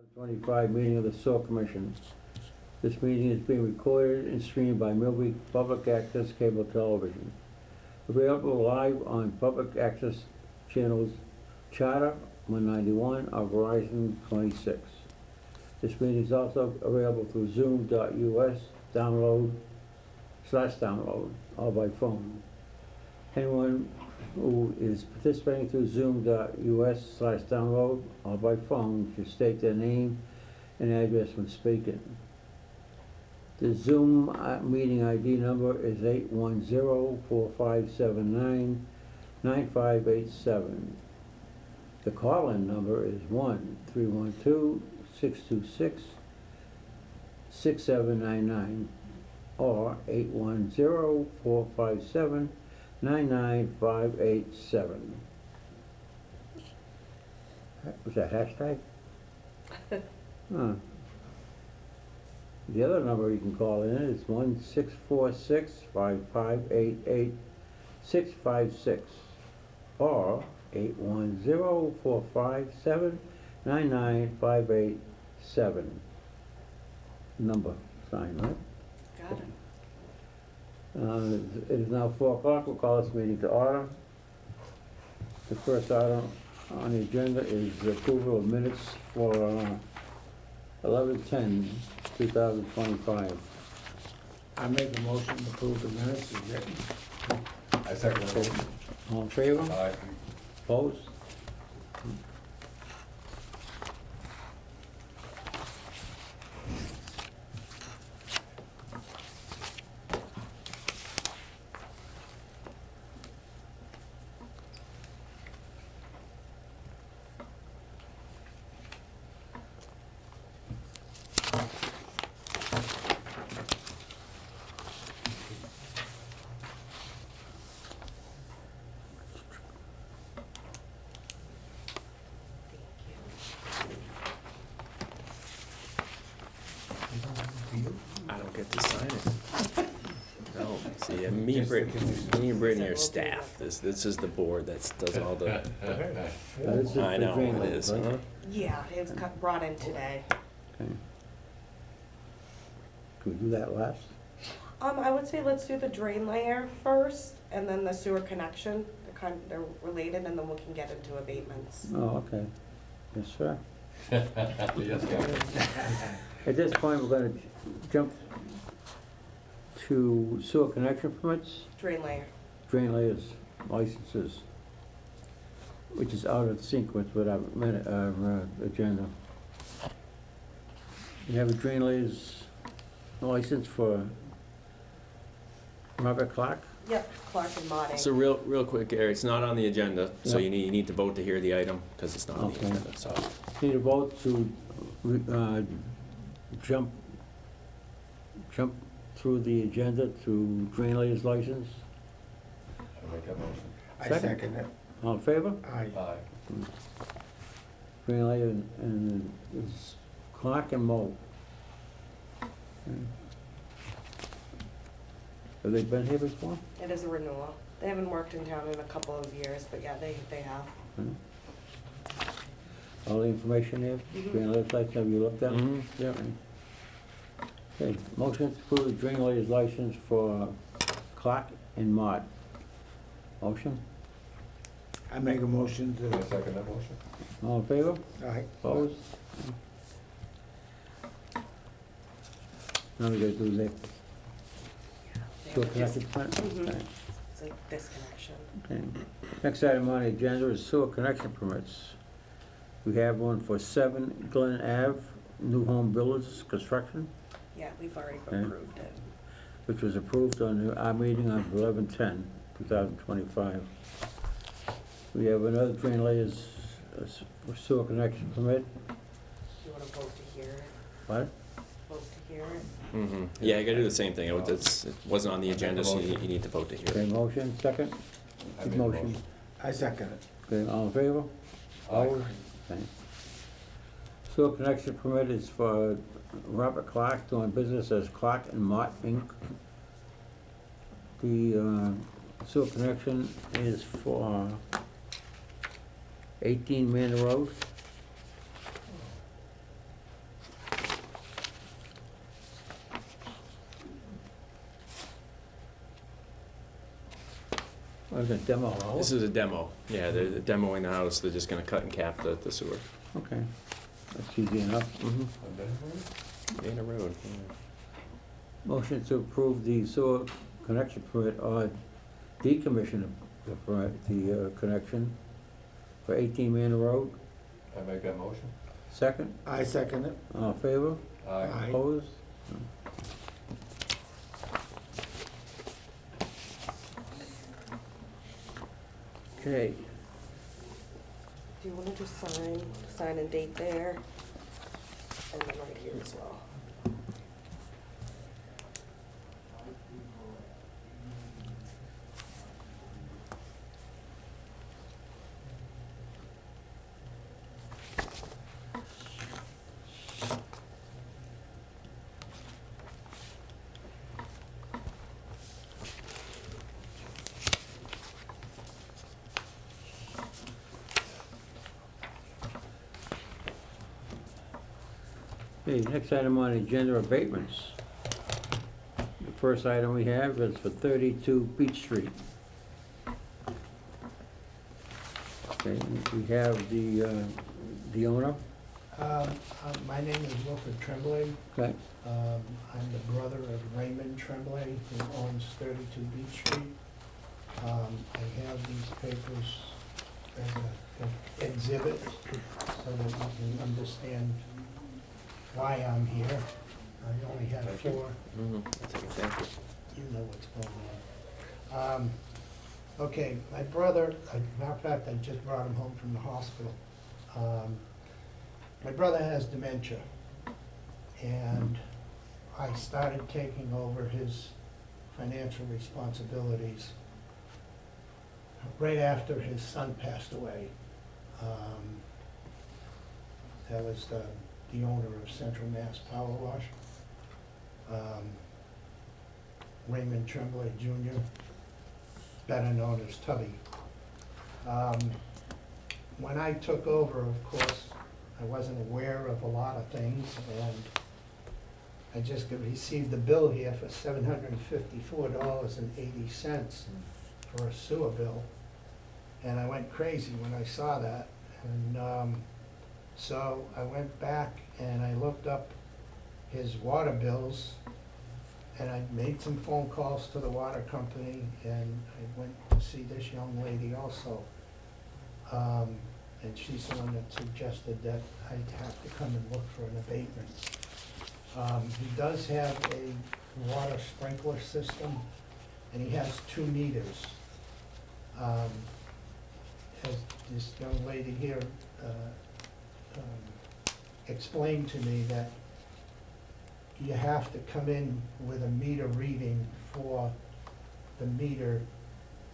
2025 meeting of the Sewer Commission. This meeting is being recorded and streamed by Millbury Public Access Cable Television. Available live on public access channels Charter 191 or Verizon 26. This meeting is also available through Zoom.us download or by phone. Anyone who is participating through Zoom.us/download or by phone should state their name and address when speaking. The Zoom meeting ID number is 810-4579-9587. The call-in number is 1-312-626-6799 or 810-457-99587. Was that hashtag? Huh. The other number you can call in is 1-646-5588-656 or 810-457-99587. Number sign, right? Got it. It is now 4 o'clock. We'll call this meeting to order. The first item on the agenda is the approval of minutes for 11/10/2025. I make a motion to approve the minutes as written. I second that motion. All in favor? Aye. Opposed? I don't get to sign it. No, see, me and Brittany are staff. This is the board that does all the. This is I the know Drainlayer, it is. right? Huh? Yeah, it was brought in today. Okay. Can we do that last? I would say let's do the drain layer first, and then the sewer connection. They're related, and then we can get into abatements. Oh, okay. Yes, sir. Yes, Captain. At this point, we're going to jump to sewer connection permits, Drain layer. drain layers, licenses, which is out of sequence with our agenda. We have a drain layers license for Robert Clark. Yep, Clark and Modding. So real quick, Gary, it's not on the agenda, so Yep. you need to vote to hear the item because it's not on the Okay. agenda. So Need a vote to jump through the agenda to drain layers license. I make that motion. I Second. second it. All in favor? Aye. Aye. Drain layer and it's Clark and Moe. Okay. Have they been here before? It is a renewal. They haven't worked in town in a couple of years, but yeah, they have. Okay. All the information there? Mhm. Drain layers license, have you looked at it? yeah. Okay, motion to approve the drain layers license for Clark and Mott. Motion? I make a motion I to, second that motion. All in favor? aye. Opposed? Now we gotta do the They sewer have just- connection plan? Mhm. Okay. It's like disconnection. Okay. Next item on the agenda is sewer connection permits. We have one for 7 Glen Ave, New Home Builders Construction, Yeah, we've already Okay. approved it. which was approved on our meeting on 11/10/2025. We have another drain layers sewer connection permit. Do you want to vote to hear it? What? Vote to hear it? Yeah, I got to do the same thing. It wasn't on the agenda, so you need to vote to hear Okay, it. motion, second? I make a Motion. I second it. Okay, all in favor? Aye. Okay. Sewer connection permit is for Robert Clark doing business as Clark and Mott Inc. The sewer connection is for 18 Manor Road. Was it demo house? This is a demo. Yeah, they're demoing the house. They're just gonna cut and cap the sewer. Okay, that's easy enough. Main road, yeah. Motion to approve the sewer connection permit or decommission the permit, the connection for 18 Manor Road. I make that motion? Second, I second it. all in favor? Aye. Opposed? Okay, Do you wanna just sign and date there? And then right here as well. okay, next item on the agenda, abatements. The first item we have is for 32 Beach Street. Okay, we have the owner, My name is Wilfred Tremblay. okay, I'm the brother of Raymond Tremblay, who owns 32 Beach Street. I have these papers as an exhibit so that you can understand why I'm here. I only have Thank you. 4. Thank you. You know what's going on. Okay, my brother, matter of fact, I just brought him home from the hospital. My brother has dementia, and I started taking over his financial responsibilities right after his son passed away. That was the owner of Central Mass Power Wash, Raymond Tremblay Jr., better known as Tubby. When I took over, of course, I wasn't aware of a lot of things, and I just received a bill here for $754.80 for a sewer bill, and I went crazy when I saw that. And so I went back and I looked up his water bills, and I made some phone calls to the water company, and I went to see this young lady also. And she's the one that suggested that I'd have to come and look for an abatement. He does have a water sprinkler system, and he has 2 meters. As this young lady here explained to me, that you have to come in with a meter reading for the meter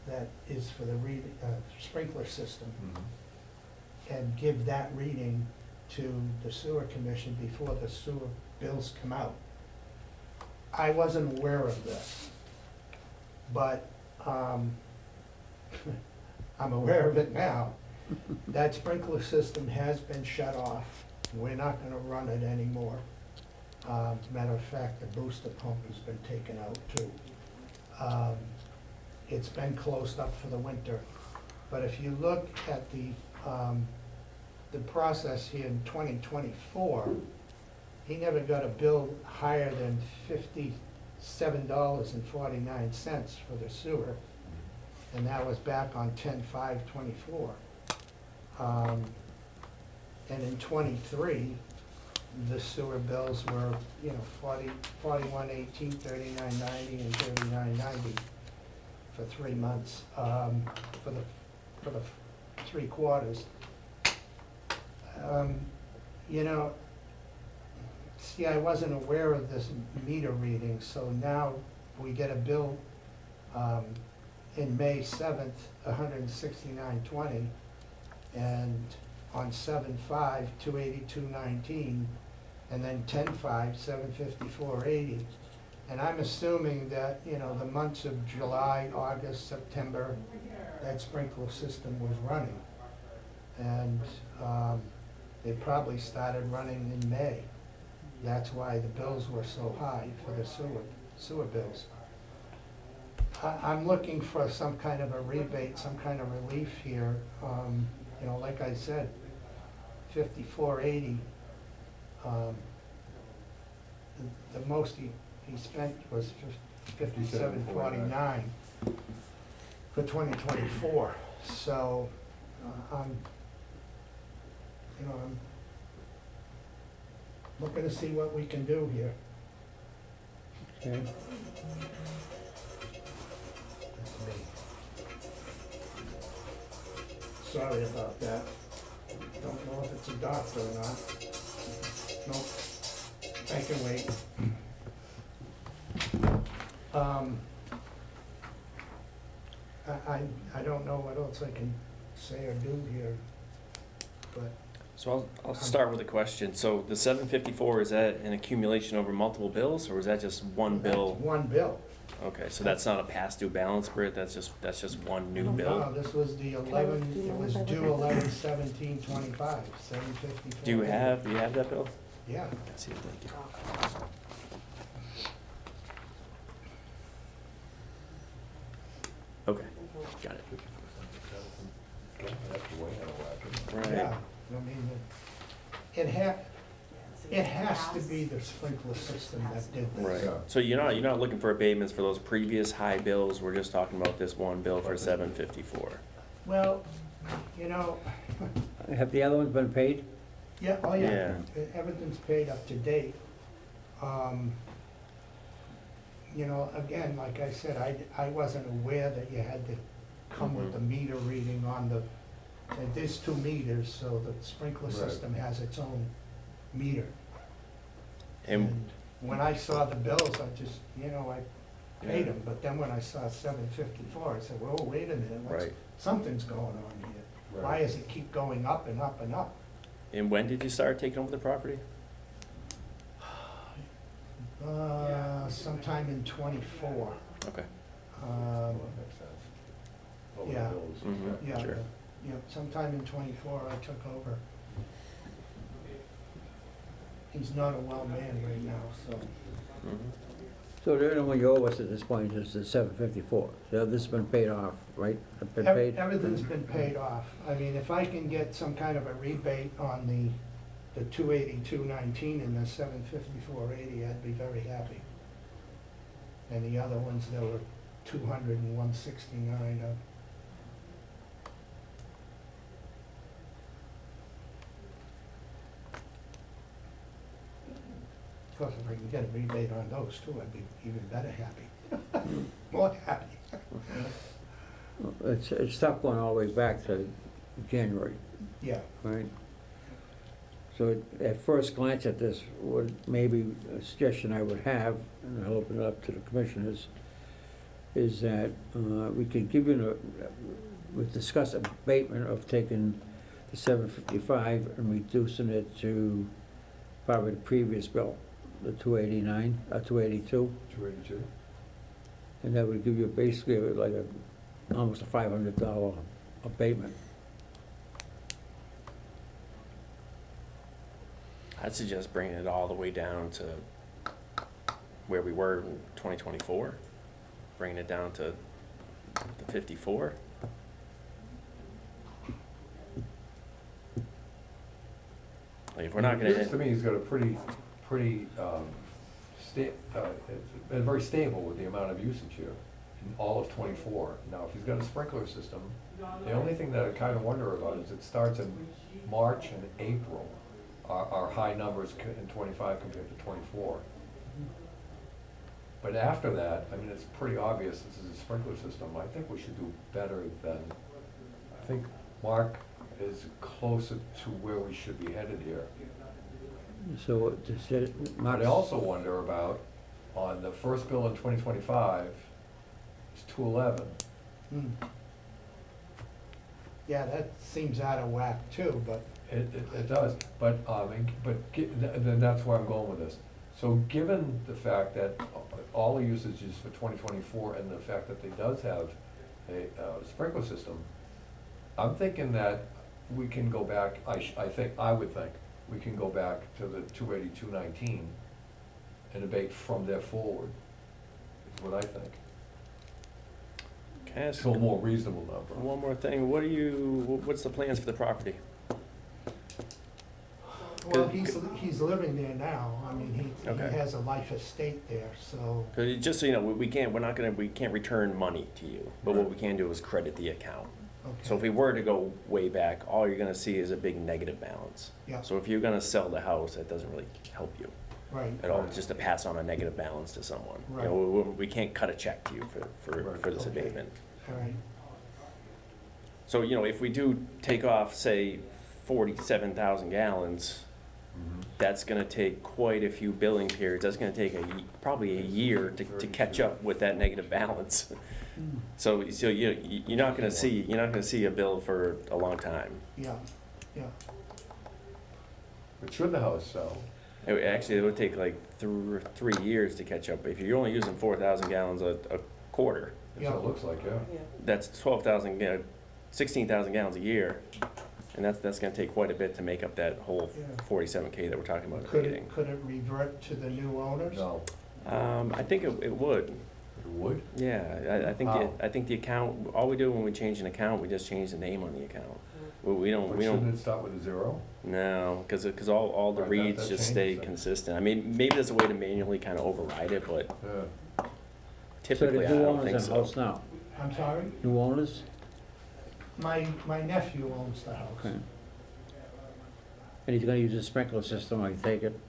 that is for the sprinkler system, and give that reading to the sewer commission before the sewer bills come out. I wasn't aware of this, but I'm aware of it now. That sprinkler system has been shut off. We're not gonna run it anymore. Matter of fact, the booster pump has been taken out too. It's been closed up for the winter. But if you look at the process here in 2024, he never got a bill higher than $57.49 for the sewer, and that was back on 10/5/24. And in '23, the sewer bills were, 41.18, 39.90, and 39.90 for 3 months, for the 3 quarters. See, I wasn't aware of this meter reading, so now we get a bill in May 7th, $169.20, and on 7/5, $282.19, and then 10/5, $754.80. And I'm assuming that, the months of July, August, September, that sprinkler system was running. And they probably started running in May. That's why the bills were so high for the sewer bills. I'm looking for some kind of a rebate, some kind of relief here. You know, like I said, 5480. The most he spent was 5749 for 2024. So, you know, I'm looking to see what we can do here. Okay. That's me. Sorry about that. Don't know if it's a doctor or not. Nope. I can wait. I don't know what else I can say or do here, but So I'll start with a question. So the 754, is that an accumulation over multiple bills, or is that just one bill? that's one bill. Okay, so that's not a past due balance, Britt, that's just one new No, bill? this was the 11, it was due 11/17/25, 754. Do you have that bill? Yeah. I see it, thank you. Okay, got it. That's way out of whack, isn't it? Right. Yeah, I mean, it has to be the sprinkler system that did this. Right, Yeah. so you're not looking for abatements for those previous high bills, we're just talking about this one bill for 754. Well, you know, Have the other ones been paid? yeah, oh yeah, Yeah. everything's paid up to date. You know, again, like I said, I wasn't aware that you had to come with the meter reading on the, and there's 2 meters, so the sprinkler Right. system has its own meter. And, When I saw the bills, I just, you know, I paid them, but then when I saw 754, I said, whoa, wait a minute, right, something's going on here. Why Right. does it keep going up and up and up? and when did you start taking over the property? Sometime in '24. Okay. Well, that makes sense. Over the Yeah. bills. Mhm. Yeah, Sure. yeah, sometime in '24 I took over. He's not a well man right now, so. Mhm. So the only one you owe us at this point is the 754. So this has been paid off, right? Been paid? Everything's been paid off. I mean, if I can get some kind of a rebate on the 282.19 and the 754.80, I'd be very happy. And the other ones, there were 200 and 169 of. Of course, if I can get a rebate on those too, I'd be even better happy. More happy. It's tough going all the way back to January, Yeah. right? So at first glance at this, would maybe a suggestion I would have, and I'll open it up to the commissioners, is that we could give you, we discuss abatement of taking the 755 and reducing it to probably the previous bill, the 289, 282. 282? And that would give you basically like almost a $500 abatement. I'd suggest bringing it all the way down to where we were in 2024, bringing it down to the 54. Like, if we're not gonna It looks hit, to me he's got a pretty, it's been very stable with the amount of usage here in all of '24. Now, if he's got a sprinkler system, the only thing that I kind of wonder about is it starts in March and April, are high numbers in '25 compared to '24. But after that, I mean, it's pretty obvious this is a sprinkler system. I think we should do better than, I think Mark is closer to where we should be headed here. So But I also wonder about, on the first bill in 2025, it's 211. Hmm. Yeah, that seems out of whack too, but It does, but then that's where I'm going with this. So given the fact that all the usage is for 2024 and the fact that they does have a sprinkler system, I'm thinking that we can go back, I would think, we can go back to the 282.19 and abate from there forward, is what I think. Can I ask to a more reasonable number. one more thing? What's the plans for the property? Well, he's living there now. I mean, he Okay. has a life estate there, so, 'Cause just so you know, we can't return money to you, but what we can do is credit the account. So if okay. we were to go way back, all you're gonna see is a big negative balance. Yeah, So if you're gonna sell the house, that doesn't really help you right, at all, just to pass on a negative balance to someone. You Right. know, we can't cut a check to you for this Okay. abatement. all right, So, you know, if we do take off, say, 47,000 gallons, Mhm. that's gonna take quite a few billing periods. That's gonna take probably a year to catch up with that negative balance. So you're not gonna see a bill for a long time. yeah, yeah, But should the house sell? Actually, it would take like 3 years to catch up. If you're only using 4,000 gallons a quarter, That's what it looks like, yeah. Yeah. that's 16,000 gallons a year. And that's gonna take quite a bit to make up that whole Yeah. 47K that we're talking about could creating. it revert to the new owners? No, I think it would. it would? Yeah, How? I think the account, all we do when we change an account, we just change the name on the account. We But don't, shouldn't it start with a zero? no, because all the Right, reads that just changes stay it. consistent. I mean, maybe there's a way to manually kind of override it, but Yeah. typically I So the new don't owners think in the so. house now, I'm sorry? new owners? My nephew owns the house. Okay. And he's gonna use a sprinkler system, I take it?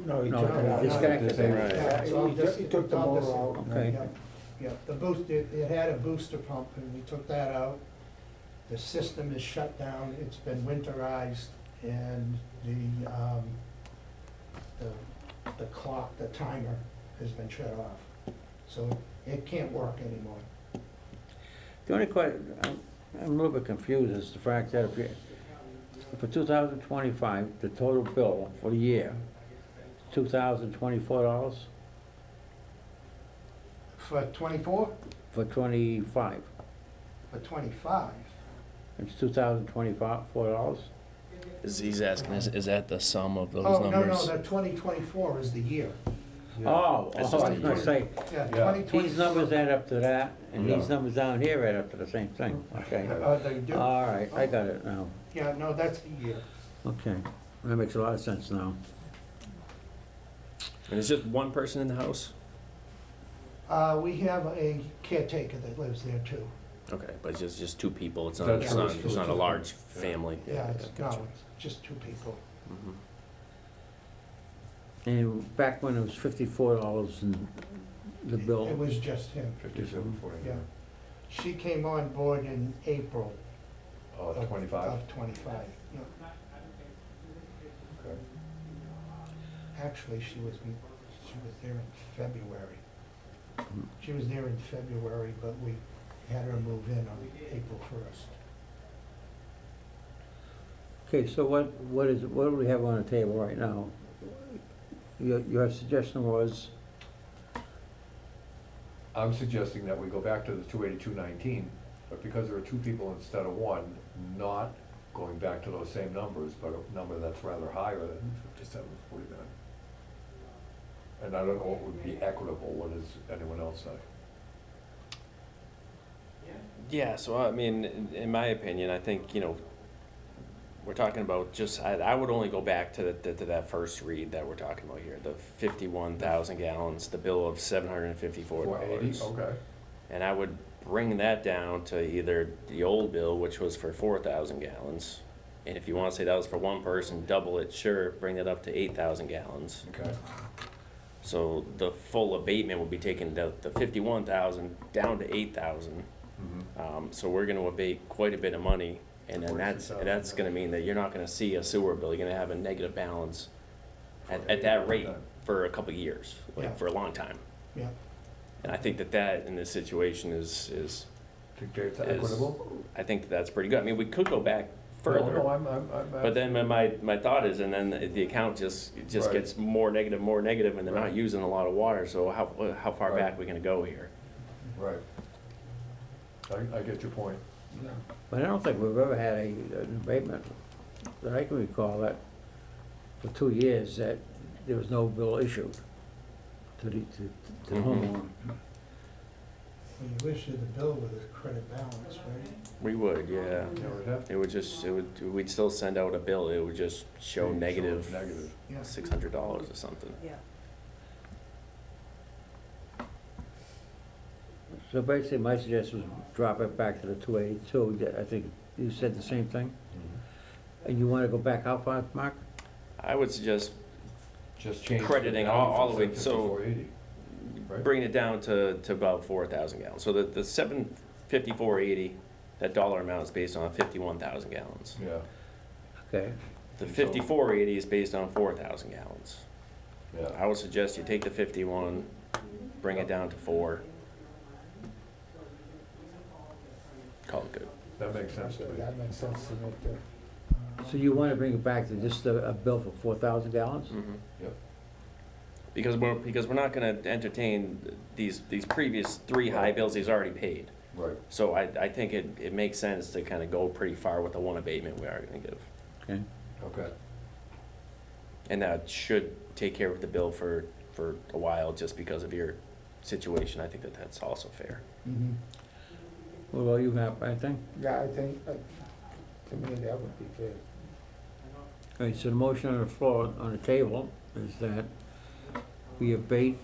No, he No, took it out. disconnected it. Right. Yeah, it's all He took the all motor dis- out. Okay. Yeah, yeah, the boost, it had a booster pump, and we took that out. The system is shut down, it's been winterized, and the clock, the timer has been shut off. So it can't work anymore. The only I'm a little bit confused is the fact that for 2025, the total bill for the year, $2,024 For 24, for 25. for 25, It's $2,024. He's asking, is that the sum of those oh, no, numbers? the 2024 is the year. Oh, That's I was just gonna say, Yeah, Yeah. 2024. these numbers add up to that, and these Yeah. numbers down here add up to the same thing, okay? They do? All right, I got it now, Yeah, no, that's the year. okay. That makes a lot of sense now. And it's just one person in the house? We have a caretaker that lives there too. Okay, but it's just two people. It's not, That's it's not, true. it's not a large family. Yeah, it's, no, gotcha. it's just two people. Mhm. And back when it was $54 in the It bill, was just him. 5740. Yeah. She came on board in April Oh, of 25? of 25. Yeah. Okay. Actually, she was there in February. She was there in February, but we had her move in on April 1st. okay, so what do we have on the table right now? Your suggestion was, I'm suggesting that we go back to the 28219, but because there are two people instead of one, not going back to those same numbers, but a number that's rather higher than 5749. And I don't know what would be equitable. What does anyone else say? Yeah, so I mean, in my opinion, I think, you know, we're talking about just, I would only go back to that first read that we're talking about here, the 51,000 gallons, the bill of $754. 480? Okay. And I would bring that down to either the old bill, which was for 4,000 gallons. And if you want to say that was for one person, double it, sure, bring it up to 8,000 gallons. Okay. So the full abatement would be taking the 51,000 down to 8,000. Mhm. So we're gonna abate quite a bit of money, and then that's gonna mean that you're not gonna see a sewer bill, you're gonna have a negative balance at that rate for a couple of years, Yeah. like for a long time. Yeah. And I think that in this situation is, Think that's Is- equitable? I think that's pretty good. I mean, we could go back further. No, I'm. But then my thought is, and then the account just Right. gets more negative, and they're not Right. using a lot of water, so how far Right. back are we gonna go here? Right. I get your point. but I don't think we've ever had an abatement that I can recall that for 2 years that there was no bill issued to the Mhm. homeowner. Well, you issue the bill with a credit balance, right? We would, yeah. Yeah, we'd have to It would just, we'd still send out a bill, it would just show negative Negative. Yeah. $600 or something. Yeah. So basically, my suggestion was drop it back to the 282. I think you said the same thing. Mhm. And you want to go back how far, Mark? I would suggest Just change. Crediting the all the way, value from so- 754.80, right? bringing it down to about 4,000 gallons. So the 754.80, that dollar amount is based on 51,000 gallons. Yeah, Okay. The And so- 54.80 is based on 4,000 gallons. yeah. I would suggest you take the 51, bring it down to 4. Call it good. That makes sense to me. That makes sense to me too. So you want to bring it back to just a bill for 4,000 gallons? Yep. Because we're not gonna entertain these previous 3 high bills he's already paid. Right. So I think it makes sense to kind of go pretty far with the one abatement we are gonna give. Okay. Okay. And that should take care of the bill for a while, just because of your situation. I think that's also fair. Mm-hmm. What about you, Hap, I think? Yeah, I think, to me, that would be fair. All right, so the motion on the floor, on the table, is that we abate,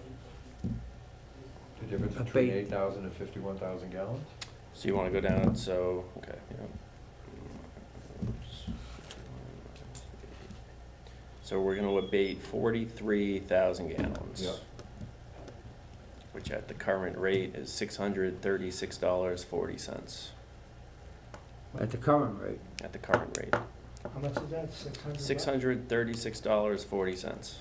The difference Abate. between 8,000 and 51,000 gallons? So you wanna go down, so, okay, yeah. So we're gonna abate 43,000 gallons. Yeah. Which at the current rate is $636.40, at the current rate. at the current rate. How much is that, 600? $636.40.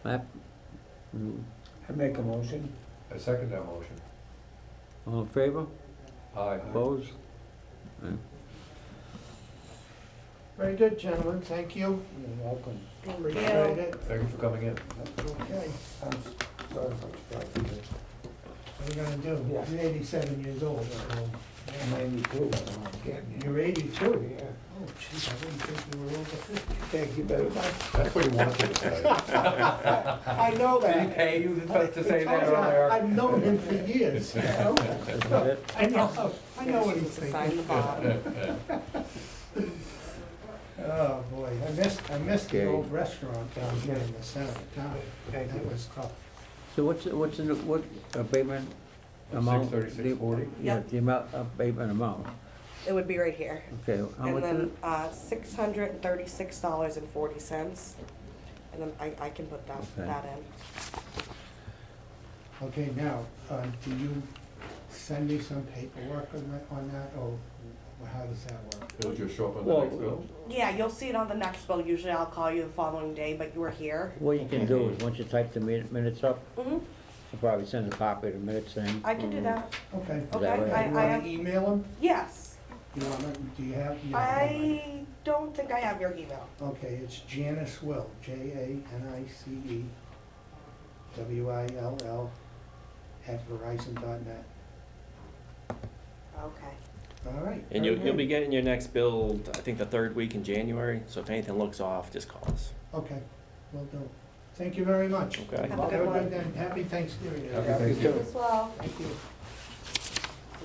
Hap? Mm, I make a motion. I second that motion. All in favor? Aye. Opposed? Very good, gentlemen, thank you. You're welcome. Thank Appreciate you. it. Thank you for coming in. Okay, I'm sorry for striking you. what are you gonna do? Yeah. You're 87 years old. I'm 92, so I'm getting there. You're 82? Yeah. Oh, jeez, I didn't think you were over 50. Thank you very much. That's what he wanted to say. I know that. Did he pay you to say I that told you, earlier? I've known him for years. Isn't it? I know what he's To sign thinking. the bottom. Oh, boy, I missed the Okay. old restaurant down here in the center of town. Thank That you. was tough. So what abatement amount? 636.40? Yeah, Yep. the amount, abatement amount. It would be right here. Okay, how And much is it? then, $636.40. And then I can put Okay. that in. Okay, now, do you send me some paperwork on that, or how does that work? It'll just show up on the Well, next bill? Yeah, you'll see it on the next bill. Usually I'll call you the following day, but you were here. What you can do is, once you type the minutes up, Mm-hmm. you'll probably send a copy of the minutes in. I can do that. Okay. Okay, right? You I wanna have, email them? yes. Do you have? I don't think I have your email. Okay, it's Janice Will, JANICEWILL @verizon.net. Okay. All right. And very you'll be good. getting your next bill, I think, the 3rd week in January, so if anything looks off, just call us. Okay, will do. Thank you very much. Okay? Have a good one. day. Happy Thanksgiving. Happy Happy Thanksgiving. You as well. Thank you.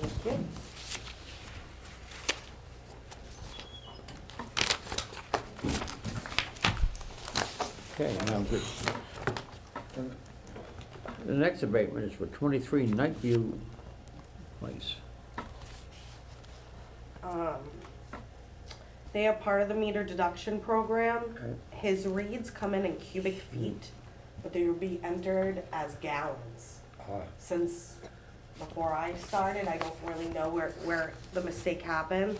Thank you. Okay, now, good. The next abatement is for 23 Nightview Place. They are part of the meter deduction program. Okay. His reads come in cubic feet, but they will be entered as gallons. Since before I started, I don't really know where the mistake happened.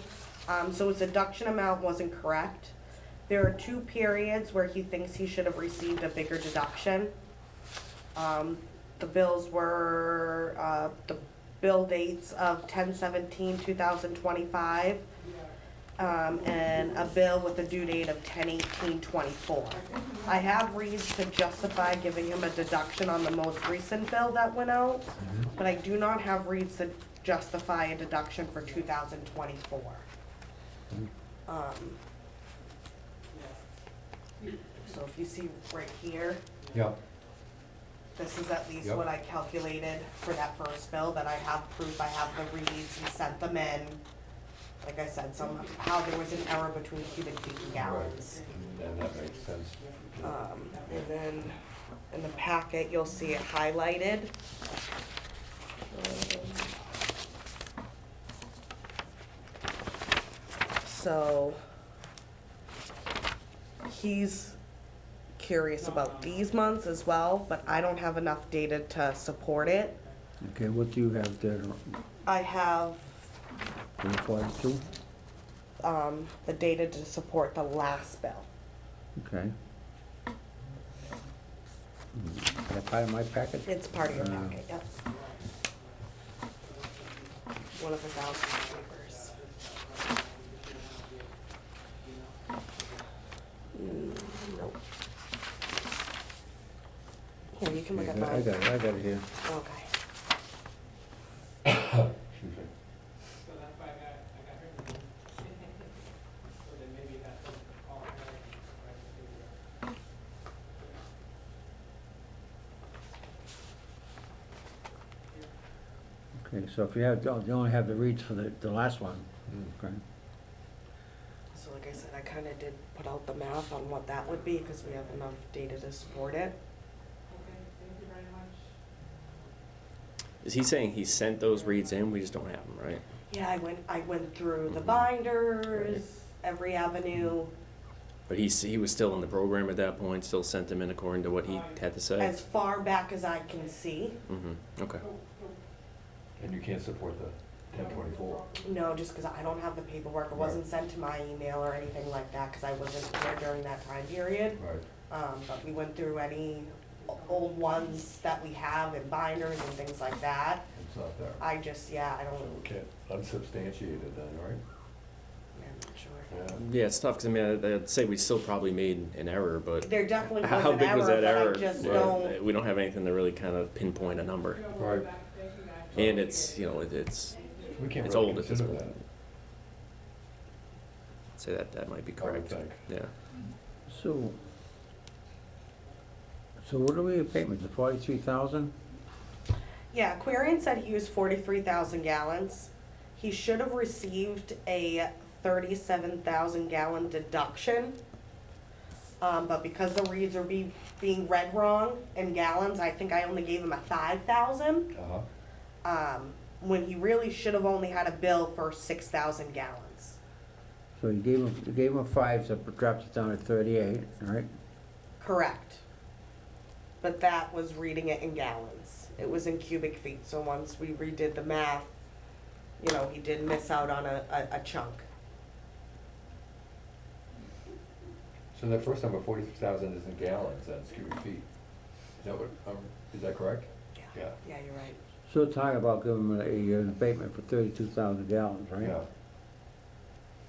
So his deduction amount wasn't correct. There are 2 periods where he thinks he should have received a bigger deduction. The bills were, the bill dates of 10/17/2025, and a bill with a due date of 10/18/24. I have reads to justify giving him a deduction on the most recent bill that went out, but I do not have reads to justify a deduction for 2024. So if you see right here, Yeah. this is at least Yep. what I calculated for that first bill, that I have proof, I have the reads and sent them in. Like I said, somehow there was an error between cubic feet and gallons. Right. And that makes sense. And then in the packet, you'll see it highlighted. So he's curious about these months as well, but I don't have enough data to support it. Okay, what do you have there, I have 42? the data to support the last bill. Okay. Is that part of my packet? It's part of your Uh, packet, yep. One of 1,000 papers. Nope. Here, you can look at I mine. got it, I got it here. Okay. Excuse me. Okay, so if you have, you only have the reads for the last one, okay? So like I said, I kinda did put out the math on what that would be, because we have enough data to support it. Is he saying he sent those reads in, we just don't have them, right? Yeah, I went through the Mhm. binders, every avenue, But he was still in the program at that point, still sent them in according to what he had to say? as far back as I can see. Mm-hmm, okay. And you can't support the 1024. No, just because I don't have the paperwork, it wasn't sent to my email or anything like that, because I wasn't here during that time period. Right. But we went through any old ones that we have in binders and things like that. It's not there. I just, yeah, I don't, Okay, unsubstantiated then, right? yeah, I'm not sure. Yeah. Yeah, it's tough, because I mean, I'd say we still probably made an error, but There definitely was how an big was error, that but I error? just Right. don't, We don't have anything to really kind of pinpoint a number. Right. And it's, you know, it's We can't It's really old at this consider point. that. I'd say that might be I would correct. think. Yeah. So what are we in payment, the 43,000? yeah, Aquarian said he used 43,000 gallons. He should have received a 37,000 gallon deduction. But because the reads are being read wrong in gallons, I think I only gave him a 5,000. Uh-huh. When he really should have only had a bill for 6,000 gallons. So you gave him a 5, so it drops it down to 38, all right? Correct. But that was reading it in gallons. It was in cubic feet, so once we redid the math, you know, he did miss out on a chunk. So that first number, 43,000 is in gallons, that's cubic feet. Is that what, is that correct? Yeah. Yeah, you're right. So we're talking about giving him an abatement for 32,000 gallons, right? Yeah.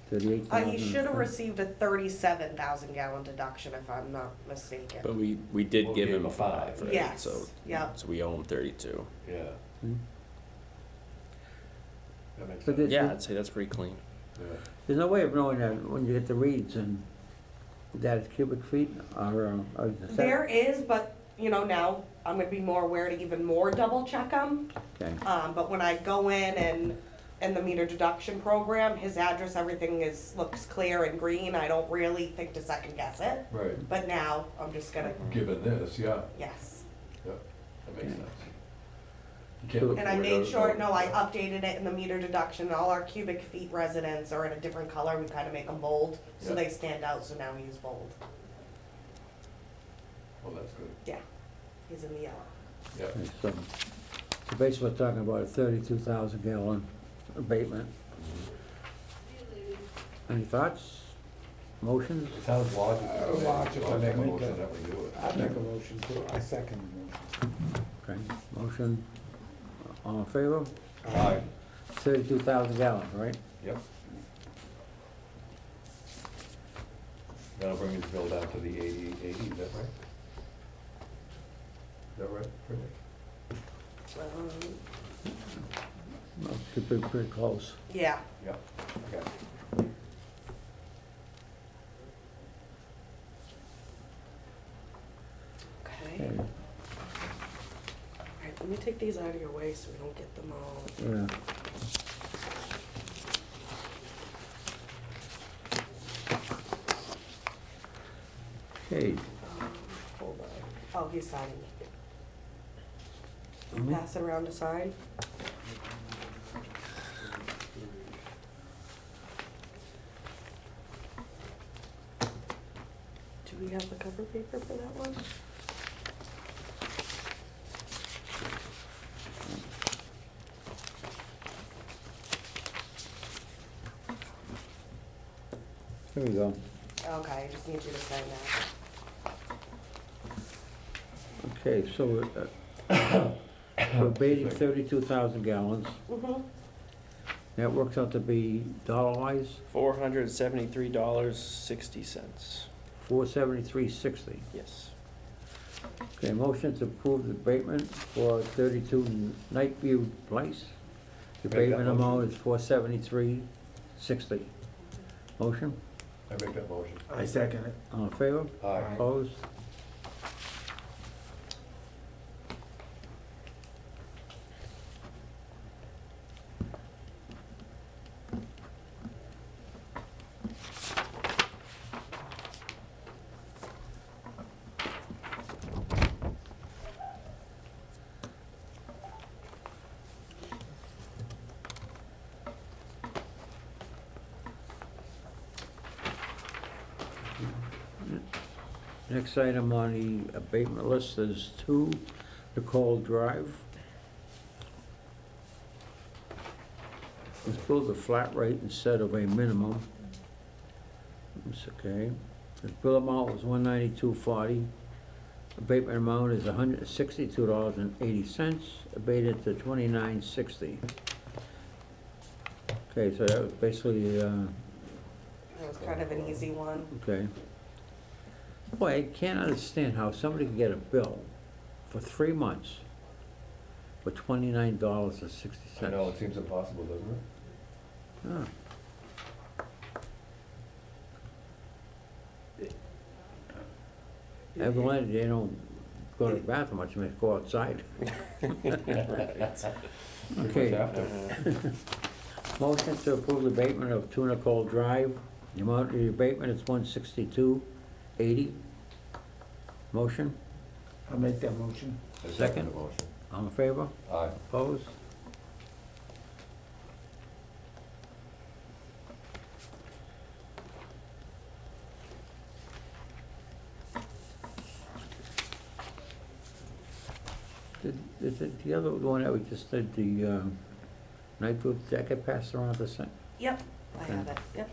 38,000. He should have received a 37,000 gallon deduction if I'm not mistaken. But we did Well, give gave him him a a 5, five. right? Yes, So, yep. so we owe him 32. Yeah, Hmm? that makes But sense. Yeah, I'd say that's pretty clean. Yeah. There's no way of knowing that when you get the reads and that it's cubic feet or is that- There is, but, you know, now I'm gonna be more aware to even more double check them. Okay, But when I go in the meter deduction program, his address, everything looks clear and green. I don't really think to second guess it. Right, But now, I'm just gonna, given this, yeah, yes. yeah, that makes Yeah. sense. You can't look And for I it made out- sure, out- no, I updated it in the meter deduction. All our cubic feet residents are in a different color. We kinda make them bold, so Yeah. they stand out, so now he's bold. Well, that's good, Yeah, he's in the yellow. yeah. okay, so basically we're talking about a 32,000 gallon abatement. Any thoughts, motions? It sounds logical. Logical. I make a Make motion a- that we do it. I make a motion to, I second the motion. Okay, motion, all in favor? Aye. 32,000 gallons, right? Yep. That'll bring his bill down to the 80, is that right? Is that right, pretty much? Well, should be pretty close. Yeah, Yeah, okay. okay. Okay. Let me take these out of your way so we don't get them all. Yeah. Okay, Hold on. Oh, he's signing. Mhm. Pass it around to sign. Do we have the cover paper for that one? here we go. Okay, I just need you to sign that. Okay, so, we're abating 32,000 gallons. Mm-hmm. That works out to be dollar-wise, $473.60. $473.60. Yes. Okay, motion to approve the abatement for 32 Nightview Place. The Make that abatement amount motion. is $473.60. Motion, I make that motion. I second it. all in favor? Aye. Opposed? Next item on the abatement list is 2 Nicole Drive. Let's build a flat rate instead of a minimum. That's okay. The bill amount was $192.40. Abatement amount is $162.80, abated to $29.60. Okay, so that was basically, That was kind of an easy one. okay. Boy, I can't understand how somebody can get a bill for 3 months for $29.60. I know, it seems impossible, doesn't it? Ah. Evidently, they don't go to the bathroom much, they go outside. Okay. Motion to approve the abatement of 2 Nicole Drive. The amount of the abatement is $162.80. Motion, I'll make that motion. I Second. the motion. all in favor? Aye. Opposed? The other one that we just did, the night food, did that get passed around the same? Yep, I have it, yep.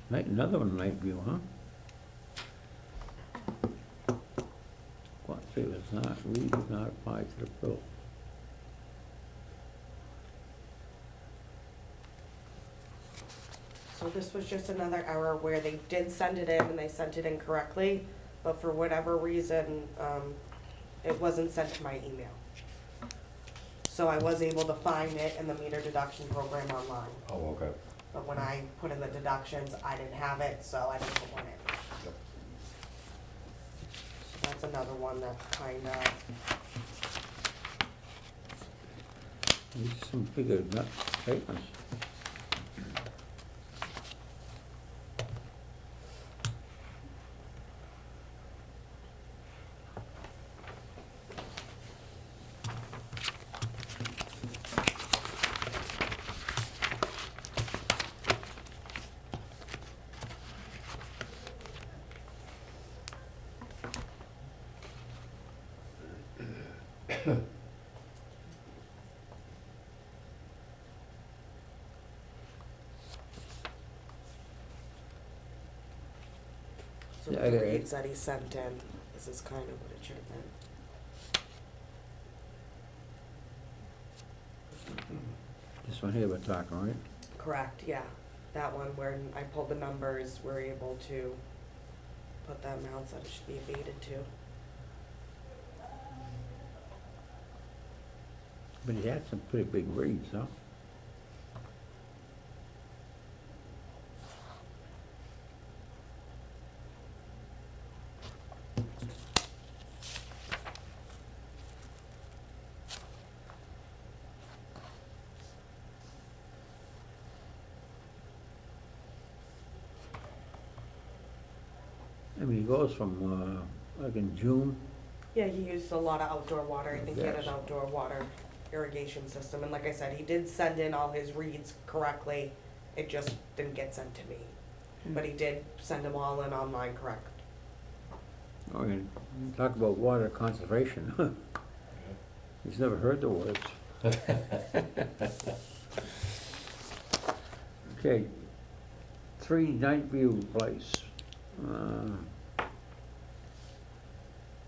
Another one, night view, huh? What, see, it's not, we did not apply to the bill. So this was just another error where they did send it in and they sent it incorrectly, but for whatever reason, it wasn't sent to my email. So I was able to find it in the meter deduction program online, Oh, okay. but when I put in the deductions, I didn't have it, so I didn't put one in. Yep. So that's another one that kinda, These are some bigger nut statements. so Yeah, the I got it. reads that he sent in, this is kind of what it should have been. This one here we're talking, right? Correct, yeah. That one where I pulled the numbers, we're able to put the amounts that it should be abated to. But he had some pretty big reads, huh? I mean, he goes from, like in June, Yeah, he used a lot of outdoor water. I think he had an Yes. outdoor water irrigation system. And like I said, he did send in all his reads correctly. It just didn't get sent to me. But he did send them all in online correct. I mean, talk about water conservation. He's never heard the words. Okay, 3 Night View Place.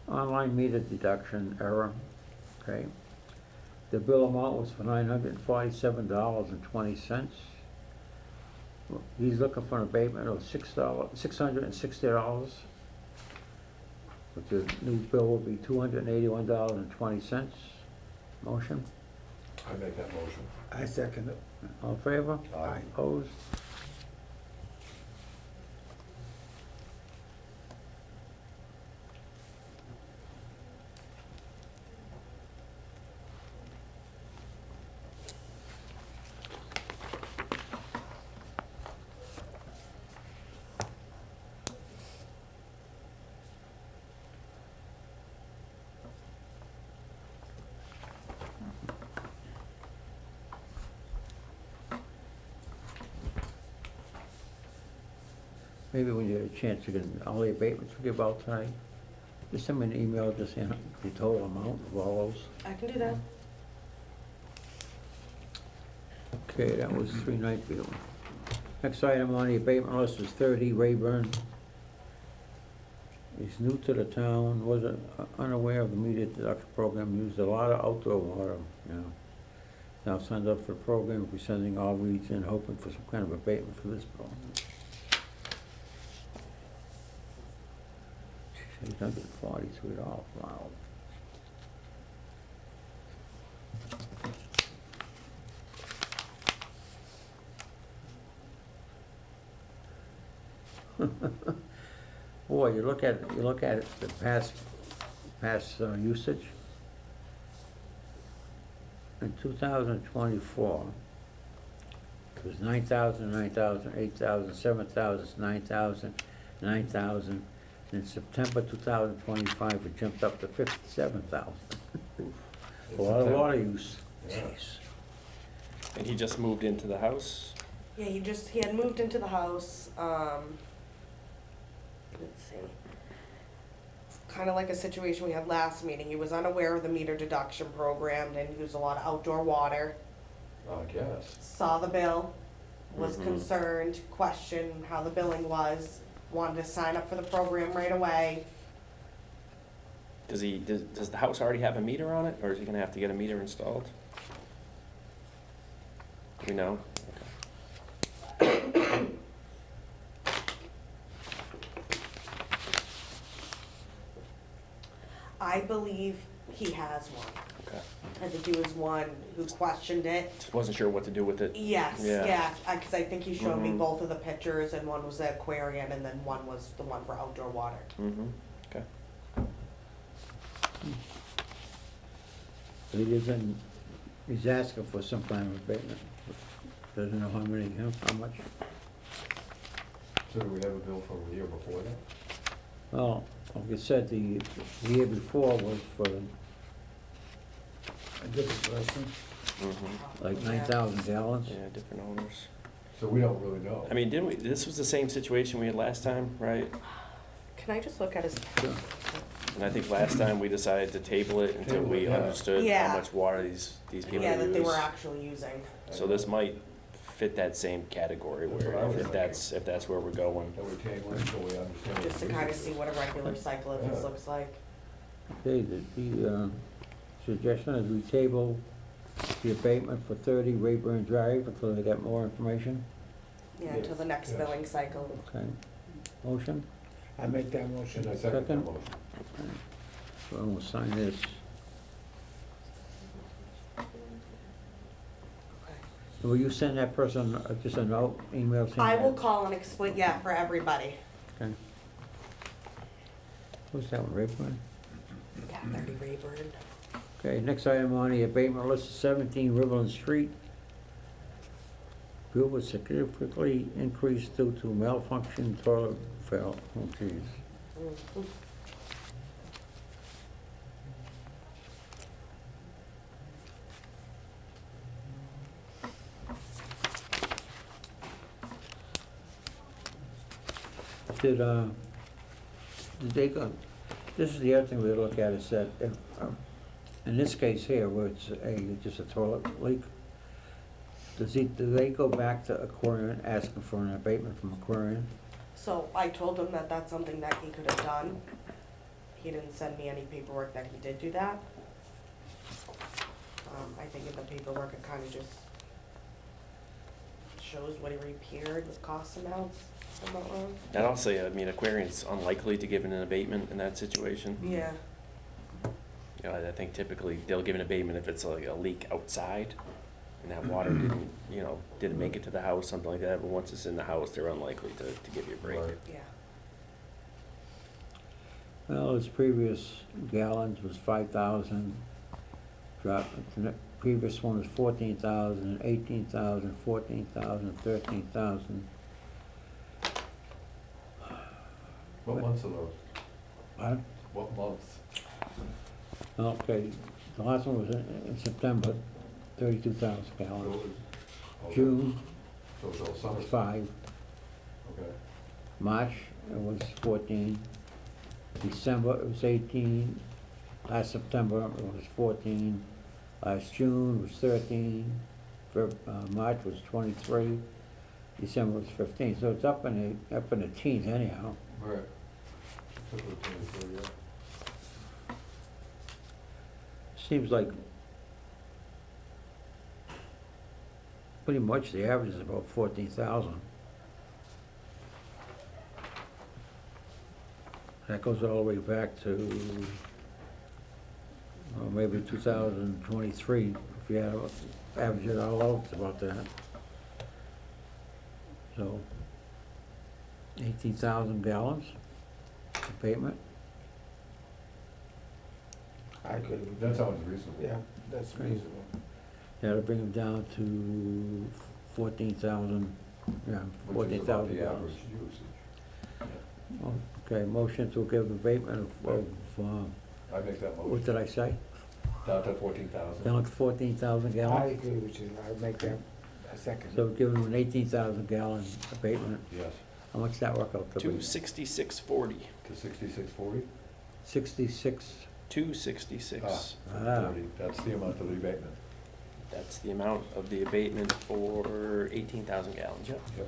Online meter deduction error, okay. The bill amount was for $947.20. He's looking for an abatement of $660. But the new bill will be $281.20. Motion, I make that motion. I second it. all in favor? Aye. Opposed? Maybe when you get a chance, you can, all the abatements we give out tonight, just send me an email, just saying the total amount of all those. I can do that. Okay, that was 3 Night View. Next item on the abatement list is 30 Rayburn. He's new to the town, wasn't unaware of the meter deduction program, used a lot of outdoor water, you know. Now signed up for the program, we'll be sending all reads in, hoping for some kind of abatement for this bill. $843, wow. Boy, you look at the past usage. In 2024, it was 9,000, 9,000, 8,000, 7,000, 9,000, 9,000. In September 2025, it jumped up to 57,000. A lot of water use. Yeah. Jeez. And he just moved into the house? Yeah, he had moved into the house, let's see. Kind of like a situation we had last meeting. He was unaware of the meter deduction program, didn't use a lot of outdoor water. I guess. Saw the bill, was Mhm. concerned, questioned how the billing was, wanted to sign up for the program right away. Does the house already have a meter on it, or is he gonna have to get a meter installed? Do we know? I believe he has one. Okay. I think he was one who questioned it. Just wasn't sure what to do with it. Yes, Yeah. yeah, because I think he showed me Mhm. both of the pictures, and one was the aquarium, and then one was the one for outdoor water. Mm-hmm, okay. But he doesn't, he's asking for some kind of abatement. Doesn't know how many, how much. So do we have a bill from the year before that? Well, like I said, the year before was for A different person. Mm-hmm, like Yeah. 9,000 gallons. yeah, different owners. So we don't really know. I mean, didn't we, this was the same situation we had last time, right? Can I just look at his? Sure. And I think last time we decided to table it until Table it, we yeah. understood Yeah. how much water these people Yeah, that they use. were actually using. So this might fit that same category That's what I where was if that's where we're going. That we table it until we understand. Just to what kind it of is. see what a regular cycle of this Yeah. looks like. Okay, the suggestion is we table the abatement for 30 Rayburn Drive until they get more information. Yeah, until the next Yes. billing cycle. Okay. Motion? I make that motion. And I second that Second. motion. So I'm gonna sign this. Will you send that person just a note, email saying I will that? call and explain, yeah, for everybody. Okay. Who's that one, Rayburn? Yeah, 30 Rayburn. Okay, next item on the abatement list is 17 Riverland Street. Bill was significantly increased due to malfunction toilet fail. Oh, geez. Mhm. Did they go, this is the other thing we look at, is that if, in this case here, where it's just a toilet leak, do they go back to Aquarian asking for an abatement from Aquarian? So I told him that that's something that he could have done. He didn't send me any paperwork that he did do that. I think in the paperwork it kind of just shows what he repaired with cost amounts, if I'm not wrong. And also, I mean, Aquarian's unlikely to give an abatement in that situation. Yeah, You know, I think typically they'll give an abatement if it's like a leak outside and that water didn't, you know, didn't make it to the house, something like that, but once it's in the house, they're unlikely to give you a break. Right. yeah. Well, his previous gallons was 5,000, dropped, the previous one was 14,000, 18,000, 14,000, 13,000. What months are those? Pardon? What months? Okay, the last one was in September, 32,000 So gallons. it was- okay. June So it's all summer. was 5, Okay. March it was 14, December it was 18, last September it was 14, last June was 13, March was 23, December was 15, so it's up in the teens anyhow. Right. Took it 24, yeah. Seems like pretty much the average is about 14,000. That goes all the way back to, well, maybe 2023, if you average it all out, it's about that. So, 18,000 gallons abatement. I could, That sounds reasonable. yeah, that's reasonable. That'll bring them down to 14,000, yeah, Which is 14,000 about the gallons. average usage. Okay, motion to give abatement of, I make that what motion. did I say? Down to 14,000. Down to 14,000 I gallons? agree with you, I'll make that a second. So we're giving them an 18,000 gallon abatement. Yes, How much that work out to be? 266.40. to 6640. 66, 266. Ah. 40. That's the amount of the abatement. That's the amount of the abatement for 18,000 gallons, yep. Yep.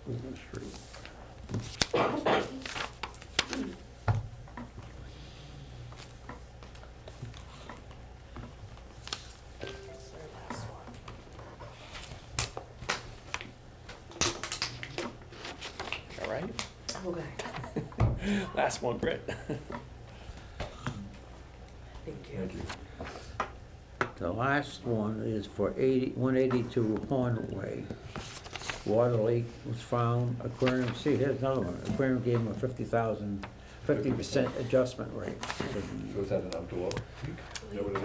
William Street. That's their last one. All right. Okay, Last one, Britt. thank you. Thank you. The last one is for 182 Horn Way. Water leak was found, Aquarium, see, here's another one. Aquarium gave them a 50% adjustment rate. So is that an outdoor leak? Is that what it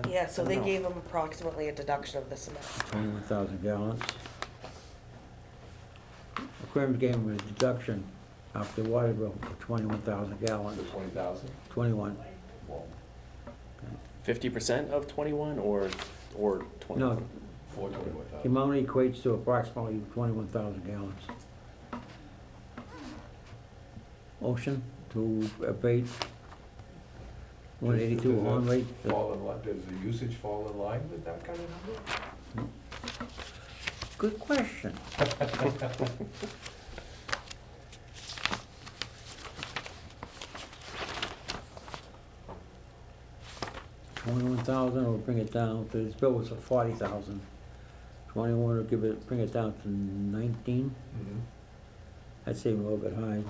is? Yeah, so they No. gave him approximately a deduction of this amount. 21,000 gallons. Aquarium gave them a deduction off the water bill for 21,000 gallons. The 20,000? 21. Well, 50% of 21 or 20? No, for the 21,000. amount equates to approximately 21,000 gallons. Motion to abate 182 Does that Horn Lake. Fall in line, does the usage fall in line with that kind of number? Good question. $21,000 will bring it down to, this bill was for 40,000. 21 will bring it down to 19. Mhm. I'd say a little bit high.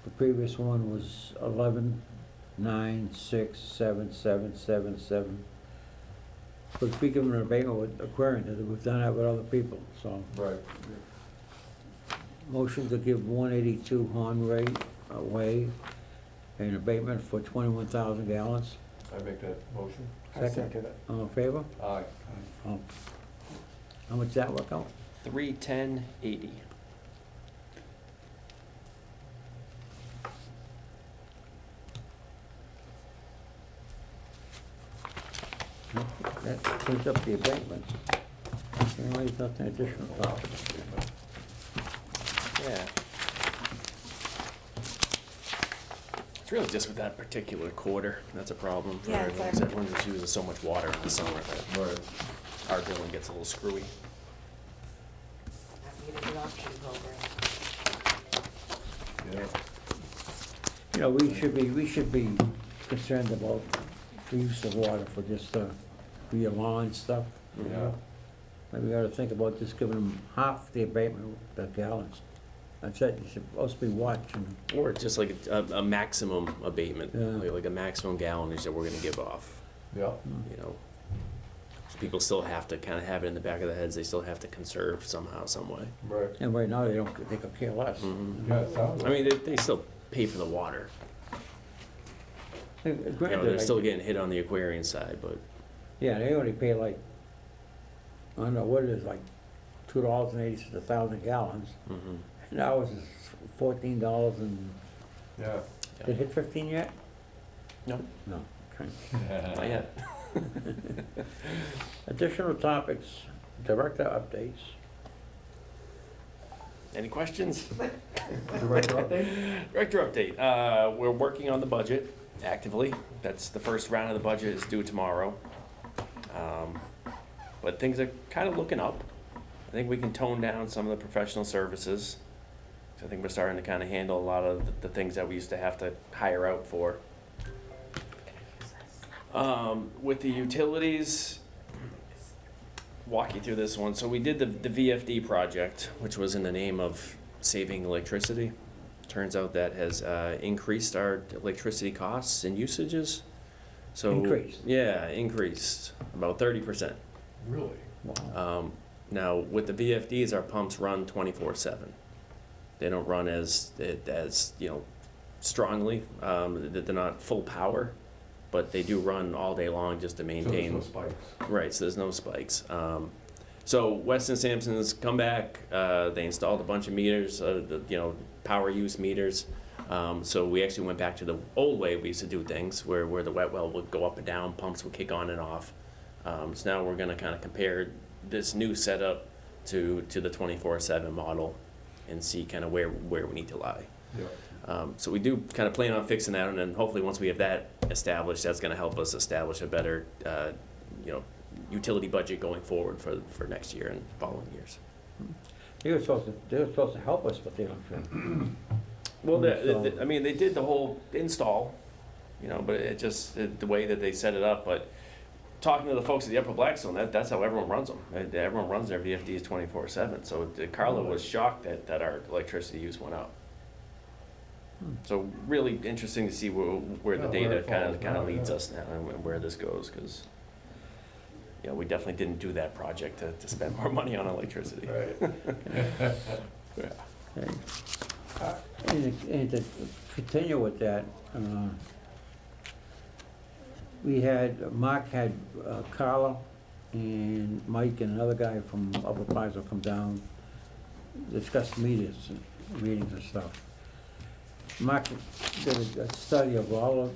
The previous one was 11, 9, 6, 7, 7, 7, 7. But if we give them an abatement with Aquarian, we've done that with other people, so. Right. Motion to give 182 Horn Way an abatement for 21,000 gallons. I make that motion? I second it. All in favor? Aye. Oh. How much that work out? 310.80. That cleans up the abatement. Anyway, nothing additional. Yeah. It's really just with that particular quarter, that's a problem for Yeah, it's everyone, 'cause everyone just uses so much water in the summer that Right. our billing gets a little screwy. That meter reduction program. Yeah. You know, we should be concerned about the use of water for just, for your lawn stuff. Yeah. Maybe we ought to think about just giving them half the abatement, the gallons. That's it, you're supposed to be watching. Or just like a maximum abatement, Yeah. like a maximum gallonage that we're gonna give off, Yeah. you know? So people still have to kind of have it in the back of their heads, they still have to conserve somehow, some way. Right. And right now, they could care less. Mhm. Yeah, it sounds I like. mean, they still pay for the water, you know, Granted, they're still getting hit on the Aquarian side, but, yeah, they only pay like, I don't know what it is, like $2.80 a thousand gallons. mhm. Now it's $14 and, Yeah. did it hit 15 yet? No, No, okay. not yet. Additional topics, director updates. Any questions? Director update? Director update, we're working on the budget actively. That's the first round of the budget is due tomorrow. But things are kind of looking up. I think we can tone down some of the professional services. So I think we're starting to kind of handle a lot of the things that we used to have to hire out for. With the utilities, walk you through this one. So we did the VFD project, which was in the name of saving electricity. Turns out that has increased our electricity costs and usages. So Increased? Yeah, increased about 30%. Really? Wow. Now with the VFDs, our pumps run 24/7. They don't run as you know, strongly. They're not full power, but they do run all day long just to So there's maintain. no spikes. Right, so there's no spikes. So Weston Sampson's come back, they installed a bunch of meters, you know, power use meters. So we actually went back to the old way we used to do things, where the wet well would go up and down, pumps would kick on and off. So now we're gonna kind of compare this new setup to the 24/7 model and see kind of where we need to lie. Yeah. So we do kind of plan on fixing that, and then hopefully once we have that established, that's going to help us establish a better, you know, utility budget going forward for next year and following years. They were supposed to help us, but they don't. Well, So- I mean, they did the whole install, you know, but it just the way that they set it up. But talking to the folks at the Upper Blackstone, that's how everyone runs them. Everyone runs their VFDs 24/7. So Carla was shocked that our electricity use went up. So really interesting to see where the Yeah, where data it kind falls of down, leads yeah. us now and where this goes, because yeah, we definitely didn't do that project to spend more money on electricity. Right. Yeah. Okay. And to continue with that, Mark had Carla and Mike and another guy from Upper Plaza come down, discuss readings and stuff. Mark did a study of all of,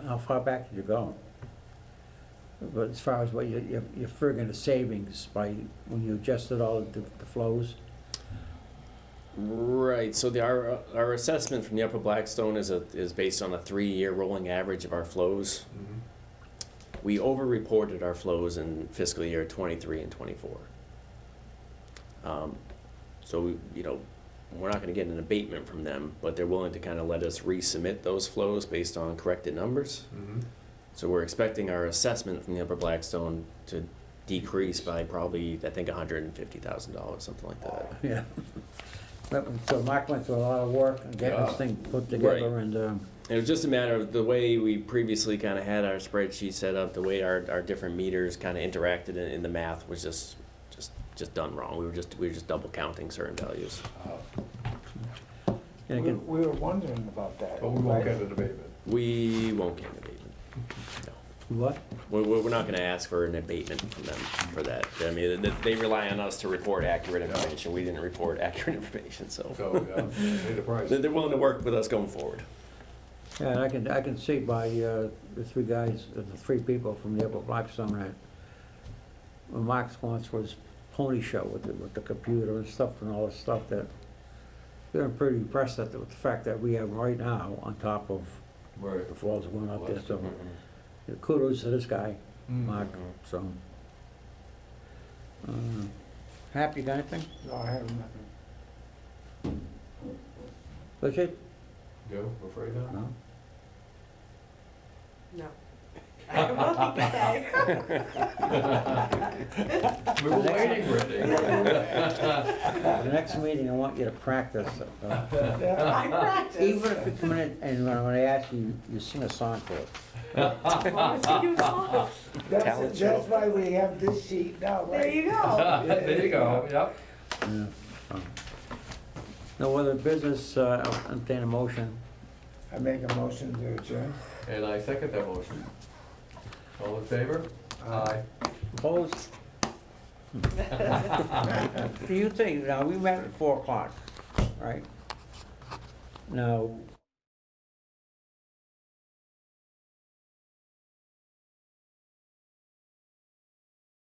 how far back did you go? But as far as what you're figuring the savings by, when you adjusted all of the flows? Right, so our assessment from the Upper Blackstone is based on a 3-year rolling average of our flows. Mhm. We over-reported our flows in fiscal year 23 and 24. So, you know, we're not gonna get an abatement from them, but they're willing to kind of let us resubmit those flows based on corrected numbers. Mhm. So we're expecting our assessment from the Upper Blackstone to decrease by probably, I think, $150,000, something like that. Yeah. So Mark went through a lot of work and getting this Yeah. thing put together Right. and, It was just a matter of the way we previously kind of had our spreadsheet set up, the way our different meters kind of interacted in the math was just done wrong. We were just double counting certain values. And I We can, we were wondering about that. But we won't right? get an abatement. We won't get an abatement. No. what? We're not gonna ask for an abatement from them for that. I mean, they rely on us to report accurate information. We didn't report accurate information, so. So, yeah, pay the price. They're willing to work with us going forward. Yeah, and I can see by, the three guys, the three people from the Upper Blackstone that when Mark's going for his pony show with the computer and stuff and all this stuff that they're pretty impressed with the fact that we have right now on top of Right. the falls going up there, so Mhm. kudos to this guy, Mm. Mark, so. Hap, you got anything? No, I have nothing. Richard? Go, afraid now? No? No. I have nothing to say. We were waiting, Brittany. The next meeting, I want you to practice. I practice. Even if you come in and when I ask you, you sing a song for us. I wanna sing you a song. Talent show. That's why we have this sheet now, right? There you go. There you go, yep. Yeah. No other business, I'll entertain a motion. I make a motion to adjourn. And I second that motion. All in favor? Aye. Opposed? Do you think, now, we met at 4 o'clock, right? Now,